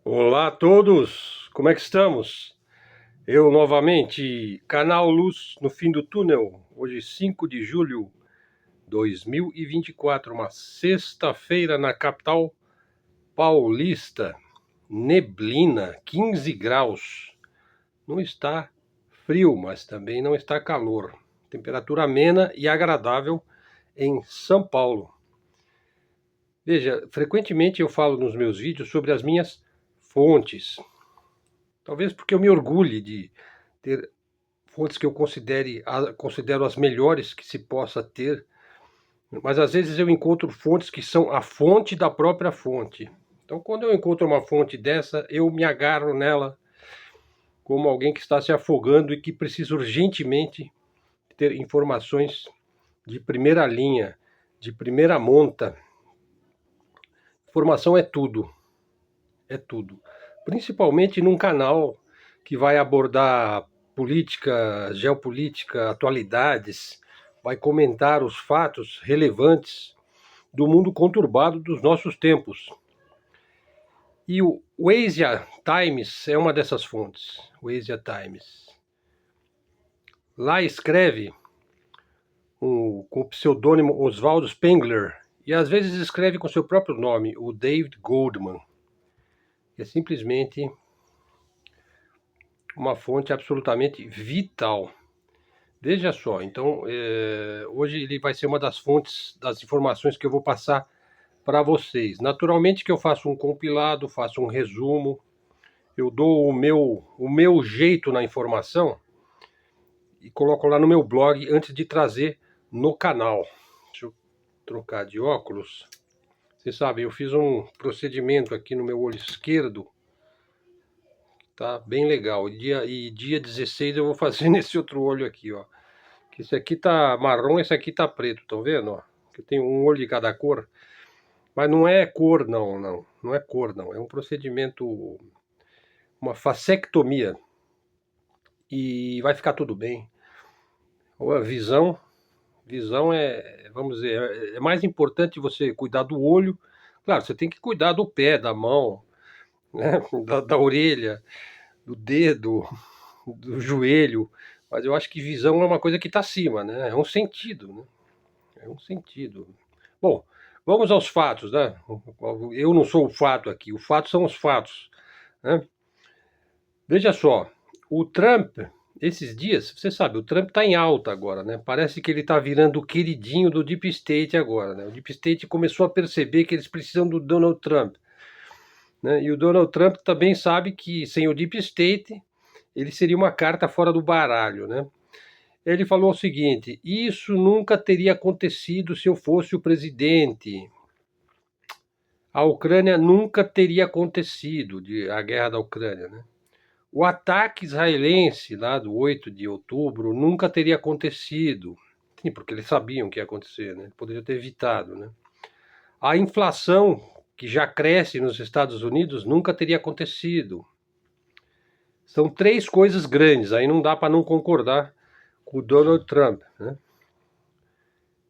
Olá a todos, como é que estamos? Eu novamente, canal Luz no Fim do Túnel, hoje 5 de julho de 2024, uma sexta-feira na capital paulista, neblina, 15 graus, não está frio, mas também não está calor, temperatura amena e agradável em São Paulo. Veja, frequentemente eu falo nos meus vídeos sobre as minhas fontes, talvez porque eu me orgulhe de ter fontes que eu considero as melhores que se possa ter, mas às vezes eu encontro fontes que são a fonte da própria fonte. Então, quando eu encontro uma fonte dessa, eu me agarro nela como alguém que está se afogando e que precisa urgentemente ter informações de primeira linha, de primeira monta. Informação é tudo, é tudo. Principalmente num canal que vai abordar política, geopolítica, atualidades, vai comentar os fatos relevantes do mundo conturbado dos nossos tempos. E o Asia Times é uma dessas fontes, o Asia Times. Lá escreve com o pseudônimo Oswald Spengler, e às vezes escreve com seu próprio nome, o David Goldman. É simplesmente uma fonte absolutamente vital. Veja só, então, hoje ele vai ser uma das fontes das informações que eu vou passar para vocês. Naturalmente que eu faço um compilado, faço um resumo, eu dou o meu jeito na informação e coloco lá no meu blog antes de trazer no canal. Deixa eu trocar de óculos. Vocês sabem, eu fiz um procedimento aqui no meu olho esquerdo, tá bem legal. Dia 16 eu vou fazer nesse outro olho aqui, ó. Que esse aqui tá marrom, esse aqui tá preto, estão vendo? Ó? Que tem um olho de cada cor. Mas não é cor, não é cor, não. É um procedimento, uma vasectomia. E vai ficar tudo bem. A visão vamos dizer, é mais importante você cuidar do olho. Claro, você tem que cuidar do pé, da mão, né? da orelha, do dedo, do joelho. Mas eu acho que visão é uma coisa que está acima, né? É um sentido, né? É um sentido. Bom, vamos aos fatos, né? Eu não sou o fato aqui, o fato são os fatos, né? Veja só, o Trump, esses dias, você sabe, o Trump está em alta agora, né? Parece que ele está virando o queridinho do Deep State agora, né? O Deep State começou a perceber que eles precisam do Donald Trump, né? E o Donald Trump também sabe que sem o Deep State ele seria uma carta fora do baralho, né? Ele falou o seguinte: isso nunca teria acontecido se eu fosse o presidente. A Ucrânia nunca teria acontecido, a guerra da Ucrânia, né? O ataque israelense lá do 8 de outubro nunca teria acontecido. Sim, porque eles sabiam que ia acontecer, né? Poderiam ter evitado, né? A inflação que já cresce nos Estados Unidos nunca teria acontecido. São três coisas grandes, aí não dá para não concordar com o Donald Trump, né?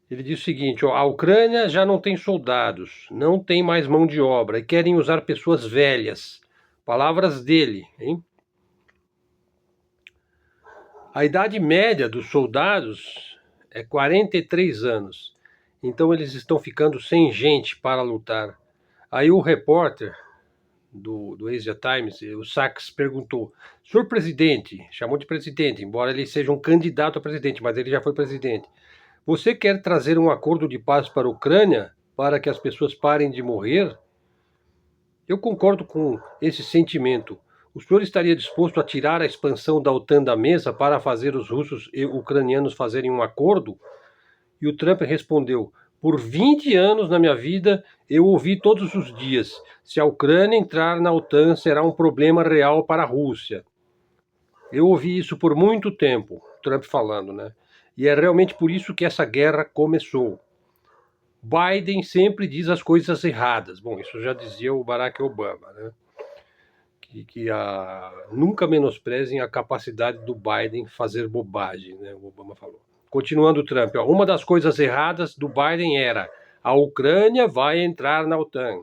Ele diz o seguinte: ó, a Ucrânia já não tem soldados, não tem mais mão de obra e querem usar pessoas velhas. Palavras dele, hein? A idade média dos soldados é 43 anos. Então eles estão ficando sem gente para lutar. Aí o repórter do Asia Times, o Sachs, perguntou: senhor presidente, chamou de presidente, embora ele seja um candidato a presidente, mas ele já foi presidente. Você quer trazer um acordo de paz para a Ucrânia para que as pessoas parem de morrer? Eu concordo com esse sentimento. O senhor estaria disposto a tirar a expansão da OTAN da mesa para fazer os russos e ucranianos fazerem um acordo? E o Trump respondeu: por 20 anos na minha vida, eu ouvi todos os dias: se a Ucrânia entrar na OTAN, será um problema real para a Rússia. Eu ouvi isso por muito tempo, Trump falando, né? E é realmente por isso que essa guerra começou. Biden sempre diz as coisas erradas. Bom, isso já dizia o Barack Obama, né? Nunca menosprezem a capacidade do Biden fazer bobagem, né? O Obama falou. Continuando o Trump, ó, uma das coisas erradas do Biden era: a Ucrânia vai entrar na OTAN.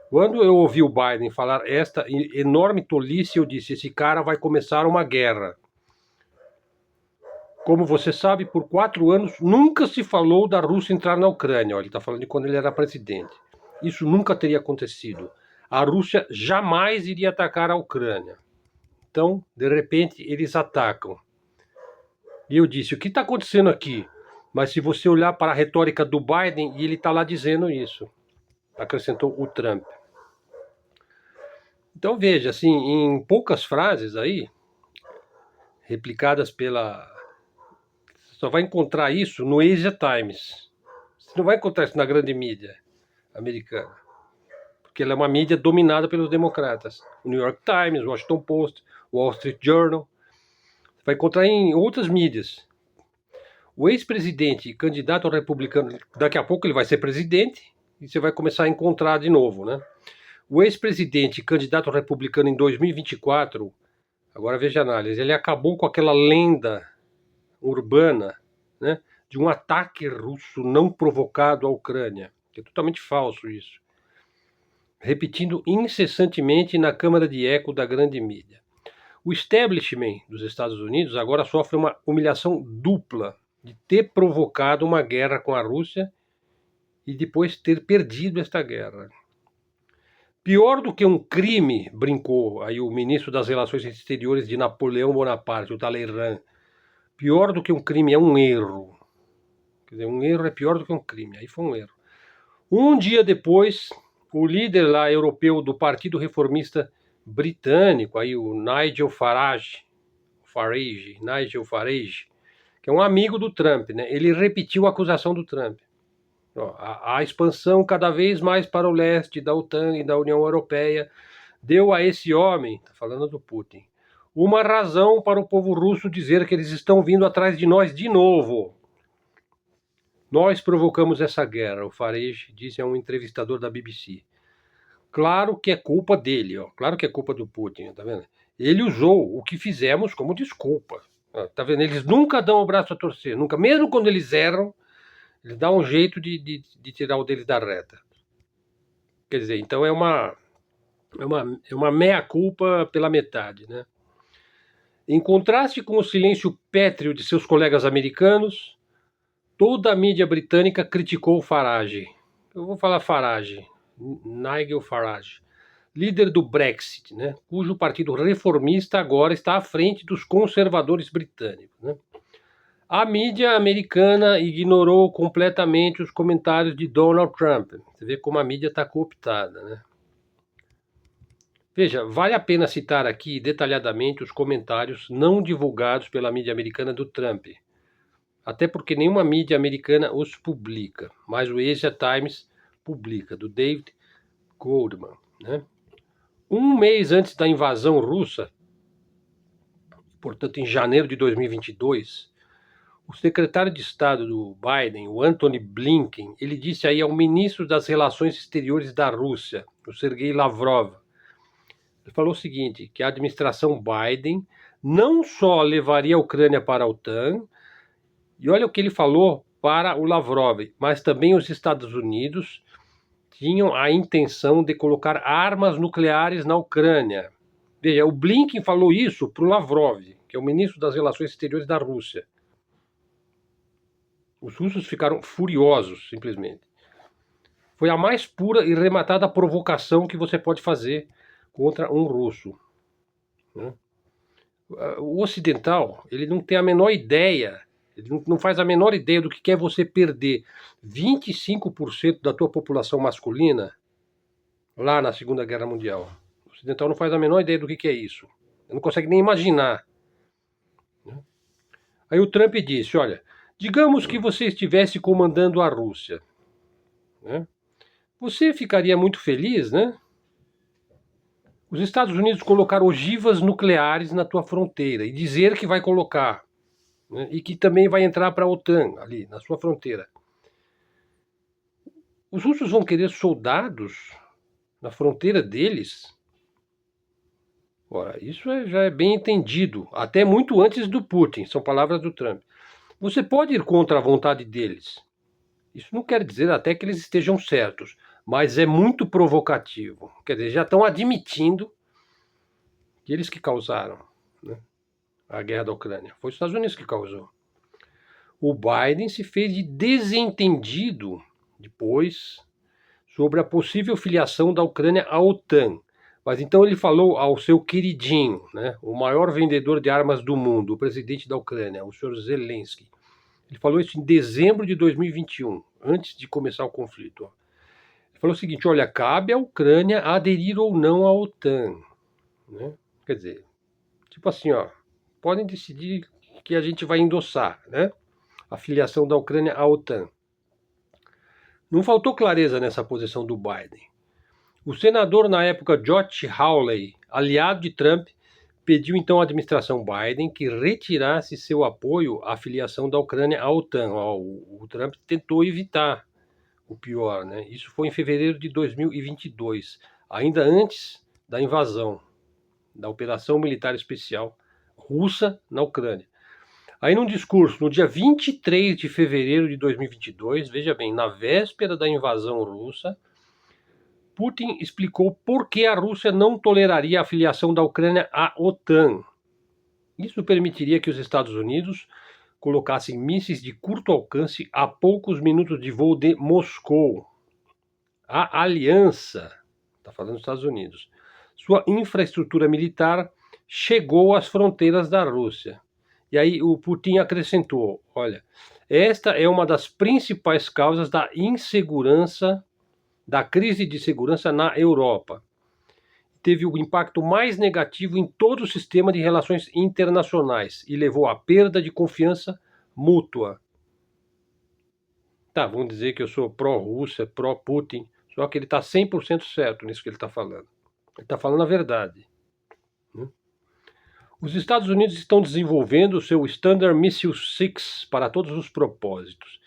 Quando eu ouvi o Biden falar esta enorme tolice, eu disse: esse cara vai começar uma guerra. Como você sabe, por 4 anos nunca se falou da Rússia entrar na Ucrânia. Ele está falando de quando ele era presidente. Isso nunca teria acontecido. A Rússia jamais iria atacar a Ucrânia. Então, de repente, eles atacam. E eu disse: o que está acontecendo aqui? Mas se você olhar para a retórica do Biden, ele está lá dizendo isso. Acrescentou o Trump. Então veja, assim, em poucas frases aí, replicadas pela... Você só vai encontrar isso no Asia Times. Você não vai encontrar isso na grande mídia americana. Porque ela é uma mídia dominada pelos democratas. O New York Times, o Washington Post, o Wall Street Journal. Você vai encontrar em outras mídias. O ex-presidente e candidato republicano, daqui a pouco ele vai ser presidente, e você vai começar a encontrar de novo, né? O ex-presidente e candidato republicano em 2024, agora veja a análise, ele acabou com aquela lenda urbana, né, de um ataque russo não provocado à Ucrânia. É totalmente falso isso. Repetindo incessantemente na câmara de eco da grande mídia. O establishment dos Estados Unidos agora sofre uma humilhação dupla de ter provocado uma guerra com a Rússia e depois ter perdido esta guerra. Pior do que um crime, brincou aí o ministro das Relações Exteriores de Napoleão Bonaparte, o Talleyrand. Pior do que um crime é um erro. Quer dizer, um erro é pior do que um crime. Aí foi um erro. Um dia depois, o líder lá europeu do Partido Reformista Britânico, aí o Nigel Farage, que é um amigo do Trump, né? Ele repetiu a acusação do Trump. A expansão cada vez mais para o leste da OTAN e da União Europeia deu a esse homem, está falando do Putin, uma razão para o povo russo dizer que eles estão vindo atrás de nós de novo. Nós provocamos essa guerra, o Farage disse a um entrevistador da BBC. Claro que é culpa dele, ó. Claro que é culpa do Putin, tá vendo? Ele usou o que fizemos como desculpa. Tá vendo? Eles nunca dão o braço a torcer, nunca. Mesmo quando eles erram, eles dão um jeito de tirar o deles da reta. Quer dizer, então é uma meia-culpa pela metade, né? Em contraste com o silêncio pétreo de seus colegas americanos, toda a mídia britânica criticou Farage. Eu vou falar Farage, Nigel Farage, líder do Brexit, né, cujo partido reformista agora está à frente dos conservadores britânicos. Né? A mídia americana ignorou completamente os comentários de Donald Trump. Você vê como a mídia está cooptada, né? Veja, vale a pena citar aqui detalhadamente os comentários não divulgados pela mídia americana do Trump. Até porque nenhuma mídia americana os publica, mas o Asia Times publica, do David Goldman. Né? Um mês antes da invasão russa, portanto em janeiro de 2022, o secretário de Estado do Biden, o Antony Blinken, ele disse aí ao ministro das Relações Exteriores da Rússia, o Sergei Lavrov, ele falou o seguinte, que a administração Biden não só levaria a Ucrânia para a OTAN, e olha o que ele falou para o Lavrov, mas também os Estados Unidos tinham a intenção de colocar armas nucleares na Ucrânia. Veja, o Blinken falou isso para o Lavrov, que é o ministro das Relações Exteriores da Rússia. Os russos ficaram furiosos, simplesmente. Foi a mais pura e rematada provocação que você pode fazer contra um russo. Né? O ocidental, ele não tem a menor ideia, ele não faz a menor ideia do que é você perder 25% da tua população masculina lá na Segunda Guerra Mundial. O ocidental não faz a menor ideia do que é isso. Ele não consegue nem imaginar. Aí o Trump disse, olha, digamos que você estivesse comandando a Rússia. Né? Você ficaria muito feliz, né? Os Estados Unidos colocar ogivas nucleares na tua fronteira e dizer que vai colocar, né? E que também vai entrar para a OTAN ali na sua fronteira. Os russos vão querer soldados na fronteira deles? Ora, isso já é bem entendido, até muito antes do Putin, são palavras do Trump. Você pode ir contra a vontade deles. Isso não quer dizer até que eles estejam certos, mas é muito provocativo. Quer dizer, já estão admitindo que eles que causaram, né, a guerra da Ucrânia. Foi os Estados Unidos que causou. O Biden se fez de desentendido depois sobre a possível filiação da Ucrânia à OTAN. Mas então ele falou ao seu queridinho, né, o maior vendedor de armas do mundo, o presidente da Ucrânia, o senhor Zelensky. Ele falou isso em dezembro de 2021, antes de começar o conflito. Ele falou o seguinte: olha, cabe à Ucrânia aderir ou não à OTAN. Né? Quer dizer, tipo assim, ó, podem decidir que a gente vai endossar, né, a filiação da Ucrânia à OTAN. Não faltou clareza nessa posição do Biden. O senador na época Josh Hawley, aliado de Trump, pediu então à administração Biden que retirasse seu apoio à filiação da Ucrânia à OTAN. O Trump tentou evitar o pior, né? Isso foi em fevereiro de 2022, ainda antes da invasão, da operação militar especial russa na Ucrânia. Aí num discurso, no dia 23 de fevereiro de 2022, veja bem, na véspera da invasão russa, Putin explicou por que a Rússia não toleraria a filiação da Ucrânia à OTAN. Isso permitiria que os Estados Unidos colocassem mísseis de curto alcance a poucos minutos de voo de Moscou. A aliança, está falando dos Estados Unidos, sua infraestrutura militar chegou às fronteiras da Rússia. E aí o Putin acrescentou, olha, esta é uma das principais causas da insegurança, da crise de segurança na Europa. Teve o impacto mais negativo em todo o sistema de relações internacionais e levou à perda de confiança mútua. Tá, vamos dizer que eu sou pró-Rússia, pró-Putin, só que ele está 100% certo nisso que ele está falando. Ele está falando a verdade. Né? Os Estados Unidos estão desenvolvendo o seu Standard Missile 6 para todos os propósitos.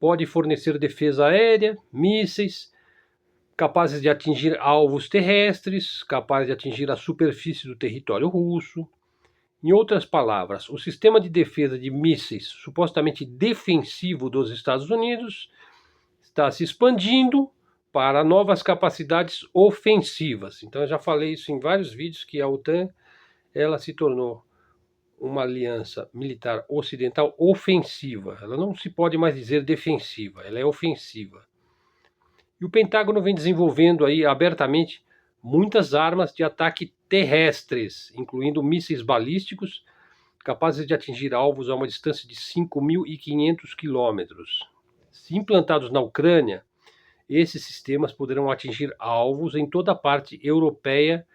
Pode fornecer defesa aérea, mísseis, capazes de atingir alvos terrestres, capazes de atingir a superfície do território russo. Em outras palavras, o sistema de defesa de mísseis supostamente defensivo dos Estados Unidos está se expandindo para novas capacidades ofensivas. Então eu já falei isso em vários vídeos, que a OTAN ela se tornou uma aliança militar ocidental ofensiva. Ela não se pode mais dizer defensiva, ela é ofensiva. E o Pentágono vem desenvolvendo aí abertamente muitas armas de ataque terrestres, incluindo mísseis balísticos capazes de atingir alvos a uma distância de 5.500 quilômetros. Se implantados na Ucrânia, esses sistemas poderão atingir alvos em toda a parte europeia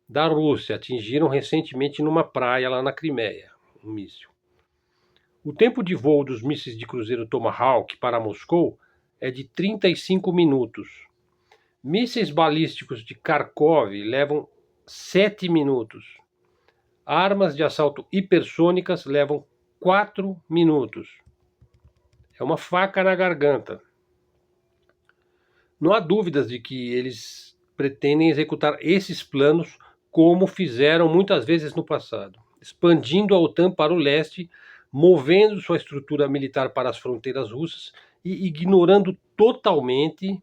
da Rússia. Atingiram recentemente numa praia lá na Crimeia, um míssil. O tempo de voo dos mísseis de cruzeiro Tomahawk para Moscou é de 35 minutos. Mísseis balísticos de Kharkov levam 7 minutos. Armas de assalto hipersônicas levam 4 minutos. É uma faca na garganta. Não há dúvidas de que eles pretendem executar esses planos como fizeram muitas vezes no passado, expandindo a OTAN para o leste, movendo sua estrutura militar para as fronteiras russas e ignorando totalmente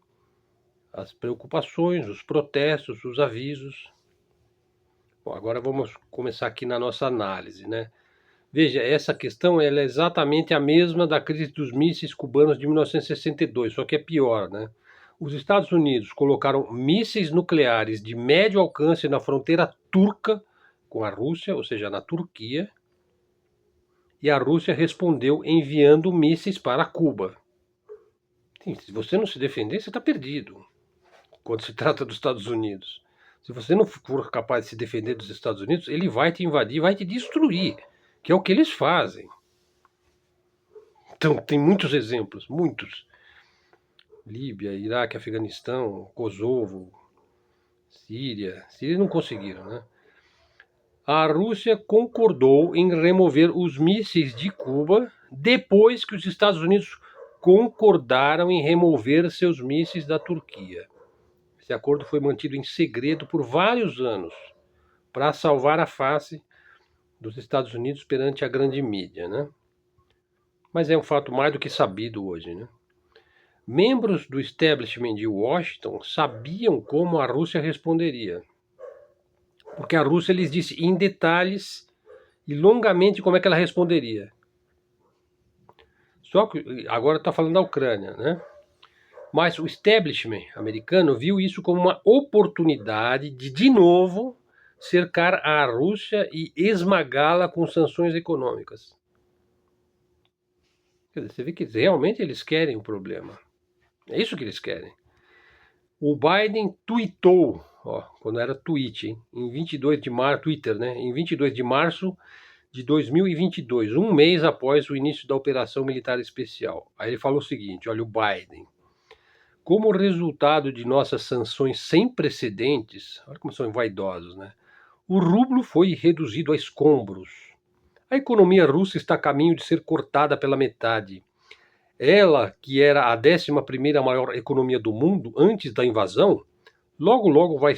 as preocupações, os protestos, os avisos. Bom, agora vamos começar aqui na nossa análise, né? Veja, essa questão ela é exatamente a mesma da crise dos mísseis cubanos de 1962, só que é pior, né? Os Estados Unidos colocaram mísseis nucleares de médio alcance na fronteira turca com a Rússia, ou seja, na Turquia, e a Rússia respondeu enviando mísseis para Cuba. Sim, se você não se defender, você está perdido quando se trata dos Estados Unidos. Se você não for capaz de se defender dos Estados Unidos, ele vai te invadir, vai te destruir, que é o que eles fazem. Então, tem muitos exemplos, muitos. Líbia, Iraque, Afeganistão, Kosovo, Síria. Síria não conseguiram, né? A Rússia concordou em remover os mísseis de Cuba depois que os Estados Unidos concordaram em remover seus mísseis da Turquia. Esse acordo foi mantido em segredo por vários anos para salvar a face dos Estados Unidos perante a grande mídia, né? Mas é um fato mais do que sabido hoje, né? Membros do establishment de Washington sabiam como a Rússia responderia, porque a Rússia lhes disse em detalhes e longamente como é que ela responderia. Só que agora está falando da Ucrânia, né? Mas o establishment americano viu isso como uma oportunidade de novo, cercar a Rússia e esmagá-la com sanções econômicas. Quer dizer, você vê que realmente eles querem o problema. É isso que eles querem. O Biden tweetou, quando era tweet, hein, em 22 de março, Twitter, né? Em 22 de março de 2022, um mês após o início da operação militar especial. Aí ele falou o seguinte, olha o Biden. Como resultado de nossas sanções sem precedentes, olha como são vaidosos, né? O rublo foi reduzido a escombros. A economia russa está a caminho de ser cortada pela metade. Ela, que era a 11ª maior economia do mundo antes da invasão, logo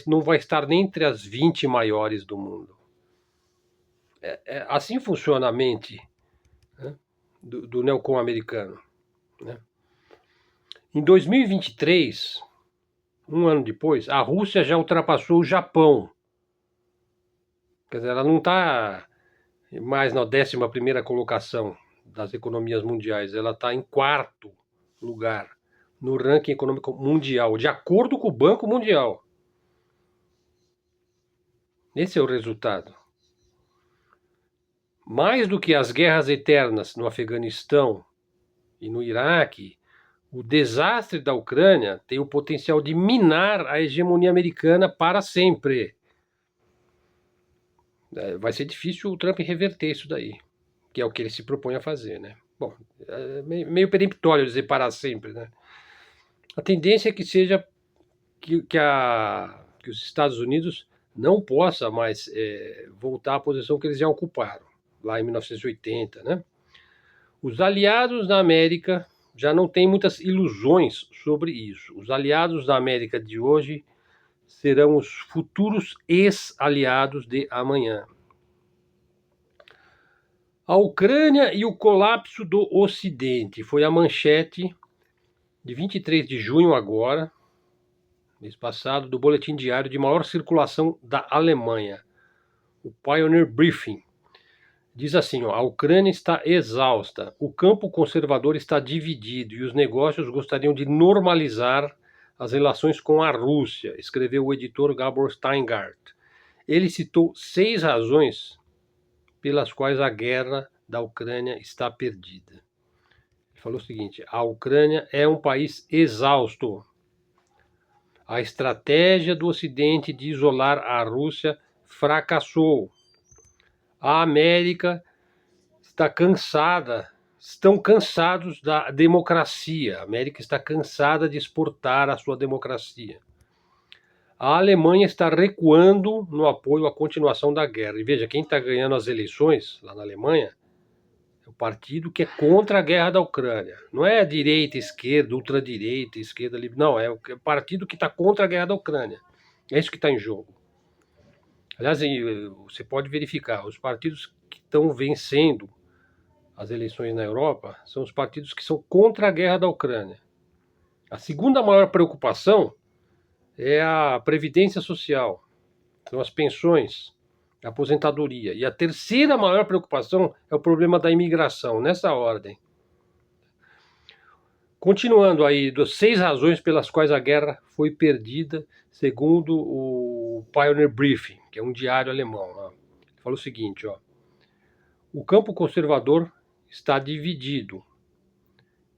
não vai estar nem entre as 20 maiores do mundo. Assim funciona a mente, né, do neocon americano. Né? Em 2023, um ano depois, a Rússia já ultrapassou o Japão. Quer dizer, ela não está mais na 11ª colocação das economias mundiais, ela está em 4º lugar no ranking econômico mundial, de acordo com o Banco Mundial. Esse é o resultado. Mais do que as guerras eternas no Afeganistão e no Iraque, o desastre da Ucrânia tem o potencial de minar a hegemonia americana para sempre. Vai ser difícil o Trump reverter isso daí, que é o que ele se propõe a fazer, né? Bom, é meio peremptório dizer para sempre, né? A tendência é que seja que os Estados Unidos não possa mais voltar à posição que eles já ocuparam, lá em 1980, né? Os aliados da América já não têm muitas ilusões sobre isso. Os aliados da América de hoje serão os futuros ex-aliados de amanhã. A Ucrânia e o colapso do Ocidente foi a manchete de 23 de junho agora, mês passado, do boletim diário de maior circulação da Alemanha, o Pioneer Briefing. Diz assim, a Ucrânia está exausta, o campo conservador está dividido e os negócios gostariam de normalizar as relações com a Rússia, escreveu o editor Gabor Steingart. Ele citou 6 razões pelas quais a guerra da Ucrânia está perdida. Ele falou o seguinte, a Ucrânia é um país exausto. A estratégia do Ocidente de isolar a Rússia fracassou. A América estão cansados da democracia. A América está cansada de exportar a sua democracia. A Alemanha está recuando no apoio à continuação da guerra. E veja, quem está ganhando as eleições lá na Alemanha é o partido que é contra a guerra da Ucrânia. Não é a direita, esquerda, ultradireita, esquerda livre. Não, é o partido que está contra a guerra da Ucrânia. É isso que está em jogo. Aliás, você pode verificar, os partidos que estão vencendo as eleições na Europa são os partidos que são contra a guerra da Ucrânia. A segunda maior preocupação é a previdência social, são as pensões, a aposentadoria. E a terceira maior preocupação é o problema da imigração, nessa ordem. Continuando aí, das 6 razões pelas quais a guerra foi perdida, segundo o Pioneer Briefing, que é um diário alemão. Ele falou o seguinte, o campo conservador está dividido.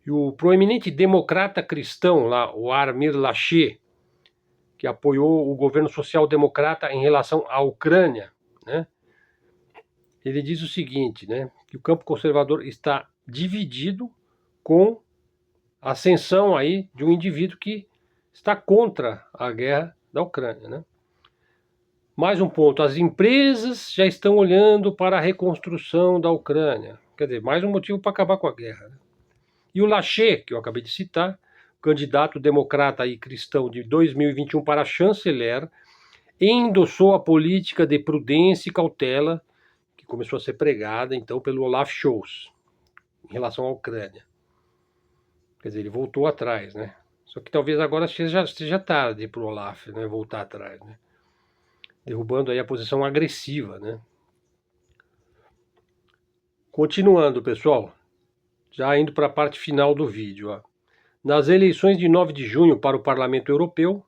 E o proeminente democrata cristão, lá, o Armir Laschet, que apoiou o governo social-democrata em relação à Ucrânia, né? Ele diz o seguinte, né, que o campo conservador está dividido com a ascensão aí de um indivíduo que está contra a guerra da Ucrânia, né? Mais um ponto, as empresas já estão olhando para a reconstrução da Ucrânia. Quer dizer, mais um motivo para acabar com a guerra, né? E o Laschet, que eu acabei de citar, candidato democrata e cristão de 2021 para chanceler, endossou a política de prudência e cautela que começou a ser pregada, então, pelo Olaf Scholz, em relação à Ucrânia. Quer dizer, ele voltou atrás, né? Só que talvez agora seja tarde para o Olaf, né, voltar atrás, né? Derrubando aí a posição agressiva, né? Continuando, pessoal, já indo para a parte final do vídeo. Ó. Nas eleições de 9 de junho para o Parlamento Europeu,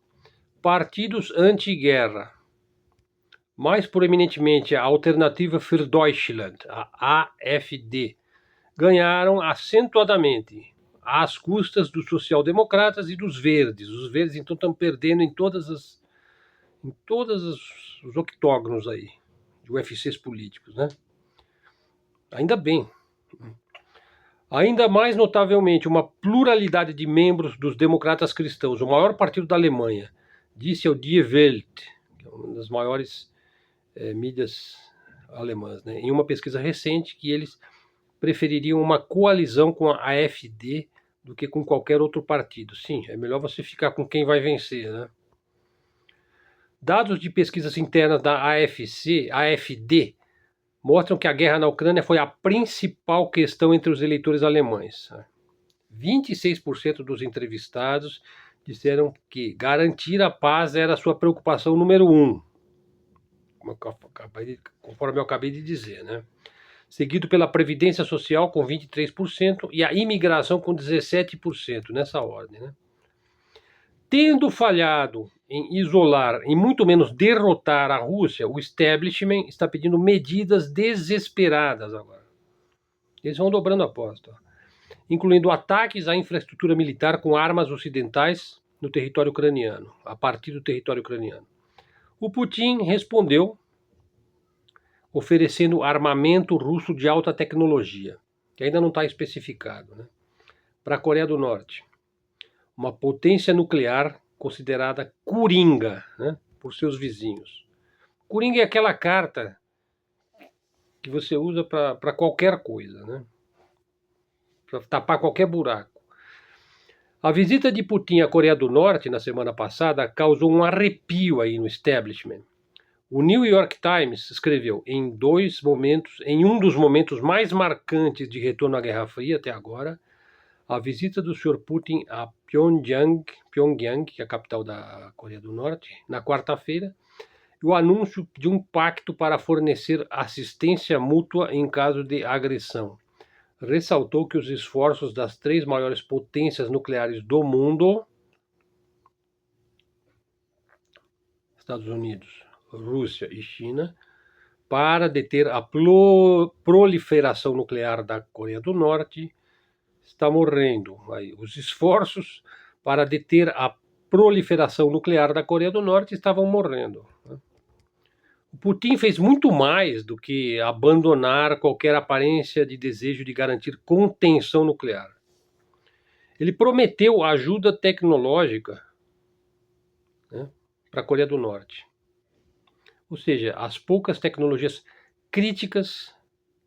partidos anti-guerra, mais proeminentemente a Alternativa für Deutschland, a AfD, ganharam acentuadamente às custas dos social-democratas e dos verdes. Os verdes, então, estão perdendo em todos os octógonos aí, de UFCs políticos, né? Ainda bem. Ainda mais notavelmente, uma pluralidade de membros dos democratas cristãos, o maior partido da Alemanha, disse ao Die Welt, que é uma das maiores mídias alemãs, né, em uma pesquisa recente, que eles prefeririam uma coalizão com a AfD do que com qualquer outro partido. Sim, é melhor você ficar com quem vai vencer, né? Dados de pesquisas internas da AfD, mostram que a guerra na Ucrânia foi a principal questão entre os eleitores alemães. 26% dos entrevistados disseram que garantir a paz era a sua preocupação número 1, conforme eu acabei de dizer, né? Seguido pela Previdência Social com 23% e a imigração com 17%, nessa ordem, né? Tendo falhado em isolar e muito menos derrotar a Rússia, o establishment está pedindo medidas desesperadas agora. Eles vão dobrando a aposta, incluindo ataques à infraestrutura militar com armas ocidentais no território ucraniano, a partir do território ucraniano. O Putin respondeu oferecendo armamento russo de alta tecnologia, que ainda não está especificado, né, para a Coreia do Norte. Uma potência nuclear considerada coringa, né, por seus vizinhos. Coringa é aquela carta que você usa para qualquer coisa, né, para tapar qualquer buraco. A visita de Putin à Coreia do Norte na semana passada causou um arrepio aí no establishment. O New York Times escreveu em um dos momentos mais marcantes de retorno à Guerra Fria até agora, a visita do Sr. Putin a Pyongyang, que é a capital da Coreia do Norte, na quarta-feira, e o anúncio de um pacto para fornecer assistência mútua em caso de agressão. Ressaltou que os esforços das 3 maiores potências nucleares do mundo, Estados Unidos, Rússia e China, para deter a proliferação nuclear da Coreia do Norte, está morrendo. Os esforços para deter a proliferação nuclear da Coreia do Norte estavam morrendo. O Putin fez muito mais do que abandonar qualquer aparência de desejo de garantir contenção nuclear. Ele prometeu ajuda tecnológica, né, para a Coreia do Norte. Ou seja, as poucas tecnologias críticas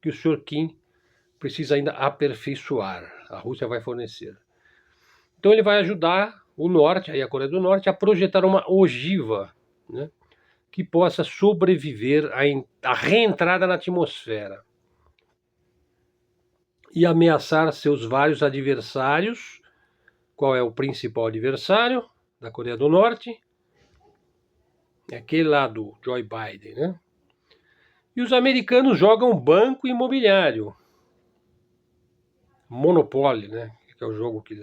que o Sr. Kim precisa ainda aperfeiçoar. A Rússia vai fornecer. Então ele vai ajudar o Norte, aí a Coreia do Norte, a projetar uma ogiva, né, que possa sobreviver à reentrada na atmosfera e ameaçar seus vários adversários. Qual é o principal adversário da Coreia do Norte? É aquele lá do Joe Biden, né? E os americanos jogam banco imobiliário. Monopoly, né? Que é o jogo que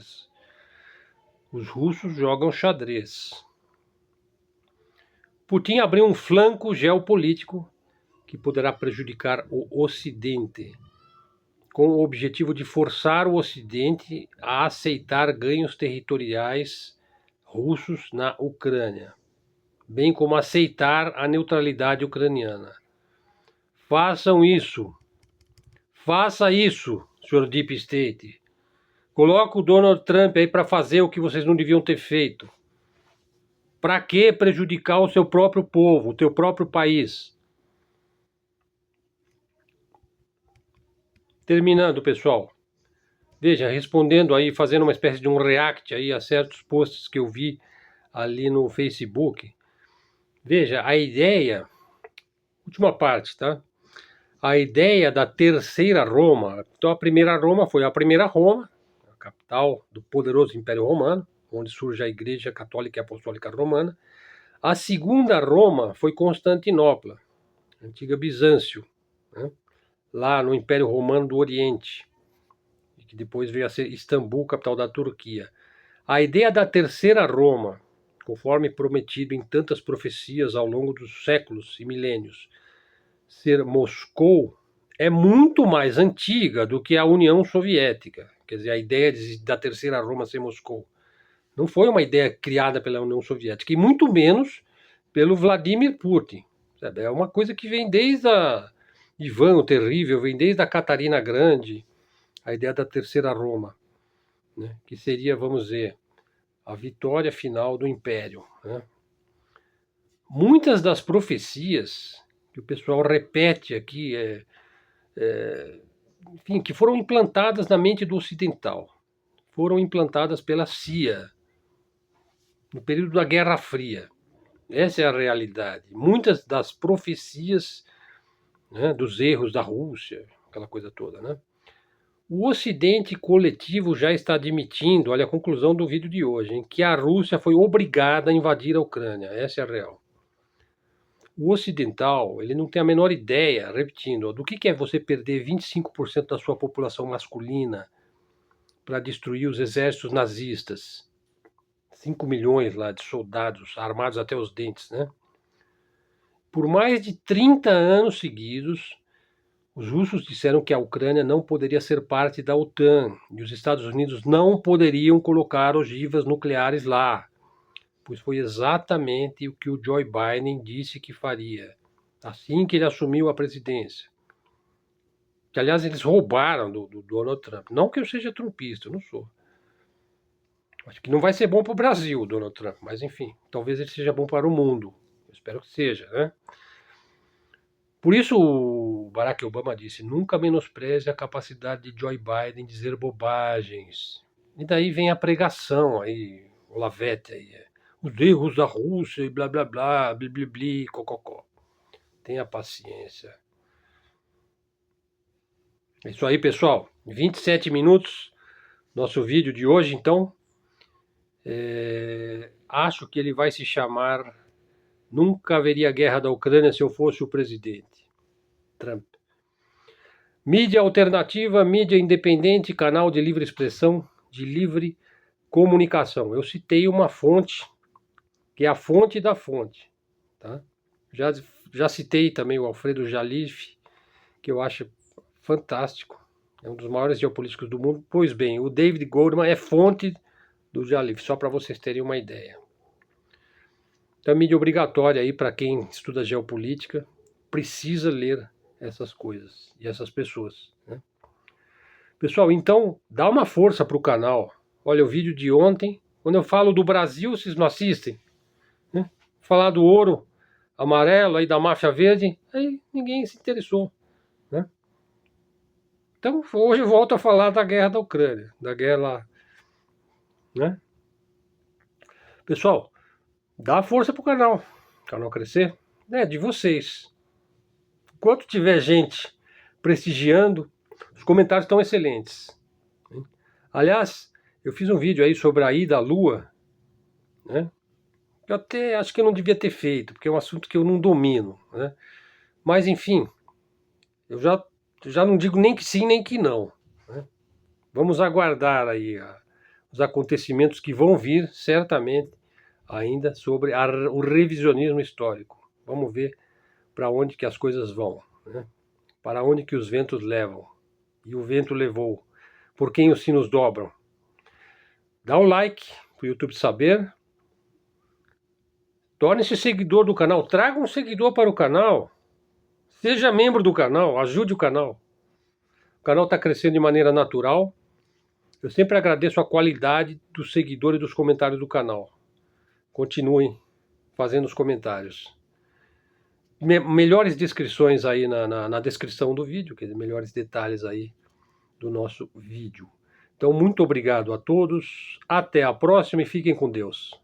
os russos jogam xadrez. Putin abriu um flanco geopolítico que poderá prejudicar o Ocidente, com o objetivo de forçar o Ocidente a aceitar ganhos territoriais russos na Ucrânia, bem como aceitar a neutralidade ucraniana. Façam isso. Faça isso, Sr. Deep State. Coloca o Donald Trump aí para fazer o que vocês não deviam ter feito. Para que prejudicar o seu próprio povo, o teu próprio país? Terminando, pessoal. Veja, respondendo aí, fazendo uma espécie de um react aí a certos posts que eu vi ali no Facebook. Veja, a ideia, última parte, tá? A ideia da terceira Roma. Então a primeira Roma foi a primeira Roma, capital do poderoso Império Romano, onde surge a Igreja Católica e Apostólica Romana. A segunda Roma foi Constantinopla, antiga Bizâncio, né? Lá no Império Romano do Oriente, que depois veio a ser Istambul, capital da Turquia. A ideia da terceira Roma, conforme prometido em tantas profecias ao longo dos séculos e milênios, ser Moscou, é muito mais antiga do que a União Soviética. Quer dizer, a ideia da terceira Roma ser Moscou não foi uma ideia criada pela União Soviética, e muito menos pelo Vladimir Putin. Sabe? É uma coisa que vem desde a Ivan o Terrível, vem desde a Catarina Grande, a ideia da terceira Roma, né? Que seria, vamos dizer, a vitória final do Império, né? Muitas das profecias que o pessoal repete aqui, enfim, que foram implantadas na mente do ocidental, foram implantadas pela CIA no período da Guerra Fria. Essa é a realidade. Muitas das profecias, né, dos erros da Rússia, aquela coisa toda, né? O Ocidente coletivo já está admitindo, olha a conclusão do vídeo de hoje, hein, que a Rússia foi obrigada a invadir a Ucrânia. Essa é a real. O ocidental, ele não tem a menor ideia, repetindo, do que é você perder 25% da sua população masculina para destruir os exércitos nazistas. 5 milhões lá de soldados armados até os dentes, né? Por mais de 30 anos seguidos, os russos disseram que a Ucrânia não poderia ser parte da OTAN e os Estados Unidos não poderiam colocar ogivas nucleares lá, pois foi exatamente o que o Joe Biden disse que faria, assim que ele assumiu a presidência. Que, aliás, eles roubaram do Donald Trump. Não que eu seja trumpista, eu não sou. Acho que não vai ser bom para o Brasil, Donald Trump, mas enfim, talvez ele seja bom para o mundo. Eu espero que seja, né? Por isso o Barack Obama disse, nunca menospreze a capacidade de Joe Biden dizer bobagens. E daí vem a pregação aí, o Lavete aí, os erros da Rússia e blá blá blá, blibli, cococó. Tenha paciência. É isso aí, pessoal. 27 minutos, nosso vídeo de hoje, então. Acho que ele vai se chamar Nunca haveria guerra da Ucrânia se eu fosse o presidente. Trump. Mídia alternativa, mídia independente, canal de livre expressão, de livre comunicação. Eu citei uma fonte, que é a fonte da fonte. Tá? Já citei também o Alfredo Jalife, que eu acho fantástico. É um dos maiores geopolíticos do mundo. Pois bem, o David Goldman é fonte do Jalife, só para vocês terem uma ideia. Então, mídia obrigatória aí para quem estuda geopolítica, precisa ler essas coisas e essas pessoas, né? Pessoal, então dá uma força para o canal. Olha o vídeo de ontem, quando eu falo do Brasil, vocês não assistem, né? Falar do ouro amarelo aí da máfia verde, aí ninguém se interessou, né? Então hoje eu volto a falar da guerra da Ucrânia, da guerra lá, né? Pessoal, dá força pro canal crescer, né? De vocês. Enquanto tiver gente prestigiando, os comentários estão excelentes. Aliás, eu fiz um vídeo aí sobre a ida à Lua, né? Eu até acho que eu não devia ter feito, porque é um assunto que eu não domino, né? Mas enfim, eu já não digo nem que sim, nem que não, né? Vamos aguardar aí os acontecimentos que vão vir, certamente, ainda sobre o revisionismo histórico. Vamos ver para onde que as coisas vão, né? Para onde que os ventos levam. E o vento levou. Por quem os sinos dobram. Dá um like para o YouTube saber. Torne-se seguidor do canal. Traga um seguidor para o canal. Seja membro do canal. Ajude o canal. O canal está crescendo de maneira natural. Eu sempre agradeço a qualidade dos seguidores e dos comentários do canal. Continuem fazendo os comentários. Melhores descrições aí na descrição do vídeo, quer dizer, melhores detalhes aí do nosso vídeo. Então, muito obrigado a todos, até a próxima e fiquem com Deus.